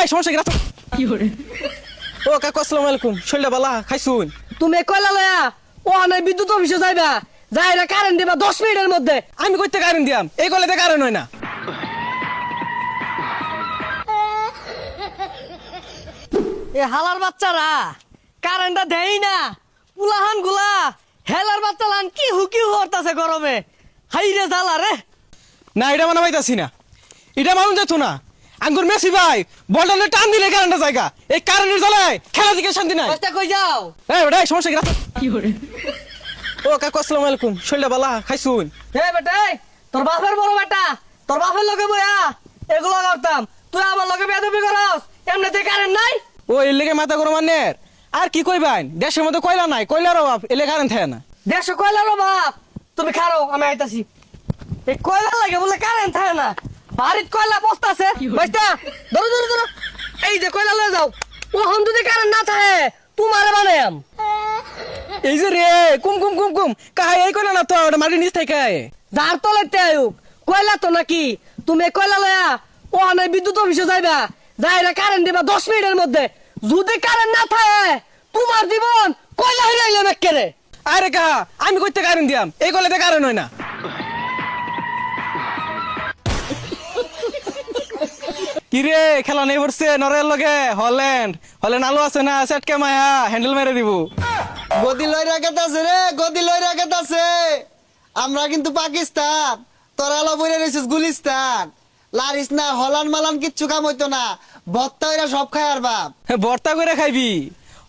এই সমস্যা কি ও কাকু আসসালামু আলাইকুম শৈলটা বালা খাইছুন তুমি কয়লা লয়া ও নাই বিদ্যুৎ অফিসে যাইবা যাইরা কারেন্ট দিবা 10 মিনিটের মধ্যে। আমি কইতে কারেন্ট দিয়াম এই কলেতে কারেন্ট হয় না। এ হালার বাচ্চারা কারেন্টটা দেই না পুলাহান গুলা হেলার বাচ্চালান কি হুকি হরতাছে গরমে হাইরে জ্বালা রে। না এটা মানে পাইতাছি না, এটা মানুষ যেত না। আঙ্গুর মেসি ভাই বলটা টান দিলে কারেন্টের জায়গা এই কারেন্টের জ্বালায় খেলা দিকে শান্তি নাই। কষ্ট কই যাও এই বেটা সমস্যা কি ও কাকু আসসালামু আলাইকুম শৈলটা বালা খাইছুন হে বেটা তোর বাপের বড় বেটা তোর বাপের লগে বইয়া এগুলো করতাম তুই আমার লগে বেদবি করস এমনিতে কারেন্ট নাই। ও এর লেগে মাথা গরম আনের আর কি কইবাইন দেশের মধ্যে কয়লা নাই কয়লার অভাব এলে কারেন্ট থাকে না। দেড়শো কয়লার বাপ তুমি খারো আমি আইতাছি। এই কয়লা লাগে বলে কারেন্ট থাকে না বাড়িত কয়লা বস্তা আছে বাইস্তা ধরো ধরো ধরো এই যে কয়লা লয়ে যাও ও হন যদি কারেন্ট না থাকে তোমারে বানায়াম। এই যে রে কুম কুম কুম কুম কাহাই এই কয়লা না তো ওটা মাটির নিচ থেকে যার তলেতে আয়ুক কয়লা তো নাকি তুমি কয়লা লয়া ও নাই বিদ্যুৎ অফিসে যাইবা যাইরা কারেন্ট দিবা 10 মিনিটের মধ্যে। যদি কারেন্ট না থাকে তোমার জীবন কয়লা হইলে আইলাম একেরে। আরে কাহা আমি কইতে কারেন্ট দিয়াম এই কলেতে কারেন্ট হয় না। কিরে খেলা নেই পড়ছে নরের লগে হল্যান্ড হল্যান্ড আলো আছে না সেটকে মায়া হ্যান্ডেল মেরে দিব। গদি লই রাখাতাছে রে গদি লই রাখাতাছে। আমরা কিন্তু পাকিস্তান তোরা আলো বইরে রইছিস গুলিস্তান। লারিস না হলান মালান কিচ্ছু কাম হইতো না ভত্তা হইরা সব খায় আর বাপ। ভর্তা করে খাইবি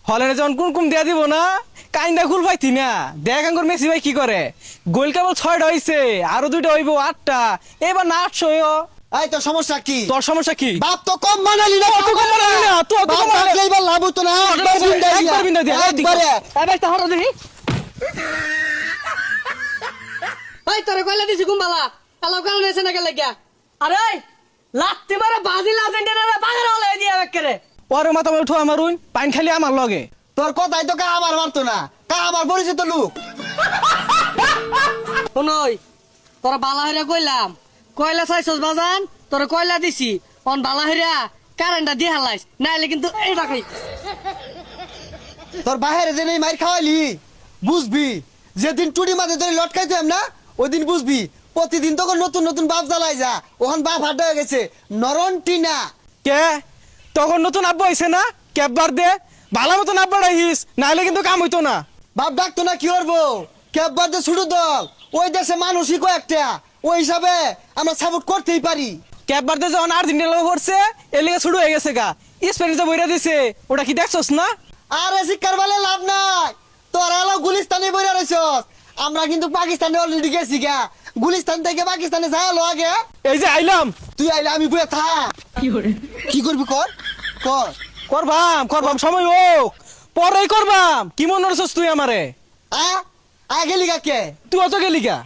হল্যান্ডে যখন কুমকুম দিয়া দিব না কাইন্দা খুল পাইতি না। দেখ আঙ্গুর মেসি ভাই কি করে গোল কেবল 6টা হইছে আরো 2টা হইব 8টা এবার না 800। এই তোর সমস্যা কি? তোর সমস্যা কি? বাপ তো কম বানালি না তো কম বানালি না, তো কম বাপ বানালি। থাকলেই বা লাভ হতো না একবার বিন্দা দিয়া একবার বিন্দা দিয়া, একবারে এই বাইস্তা হরো দেখি ওই তোরে কয়লা দিছি কুম্বালা কালো কারণ এসে না গেলে গিয়া আরে লাত্তি মারে বাজি লাজেন্ডারে বাগার হলে দিয়া একেরে। পরে মাথা উঠো আমার রুন পাইন খালি আমার লগে। তোর কথাই তো কা আমার মারতো না কা আমার পরিচিত লোক। শুনই তোরা বালা হইরা কইলাম কয়লা চাইছস বাজান তোরা কয়লা দিছি অন বালা হইরা কারেন্টটা দিয়ে হালাইস নাইলে কিন্তু এই রাখাই। তোর বাহিরে যে মাইর খাওয়ালি বুঝবি যেদিন টুটি মাঝে ধরে লটকাইতাম না ওই দিন বুঝবি প্রতিদিন তখন নতুন নতুন বাপ জ্বালাই যা ওখান বাপ হাট হয়ে গেছে নরন টিনা। কে তখন নতুন আব্বা হইছে না ক্যাব বার দে ভালো মতন আব্বা রাখিস নাহলে কিন্তু কাম হইতো না। বাপ ডাকতো না কি করবো ক্যাব বাদ ছুটু দল ওই দেশে মানুষই কয়েকটা ওই হিসাবে আমরা সাপোর্ট করতেই পারি। ক্যাব বার দে যখন আর্জেন্টিনা লোক করছে এর লেগে শুরু হয়ে গেছে গা স্পেনিশে বইরা দিছে ওটা কি দেখছস না? আরে শিক্ষার বলে লাভ নাই তোরা এলো গুলিস্তানে বইরা রইছস আমরা কিন্তু পাকিস্তানে অলরেডি গেছি গা গুলিস্তান থেকে পাকিস্তানে যাই এলো আগে। এই যে আইলাম তুই আইলে আমি বইয়া থাক কি করবি কর কর করবাম করবাম সময় হোক পরেই করবাম কি মনে করছস তুই আমারে? আ আগে গেলি কাকে তুই অত গেলি গা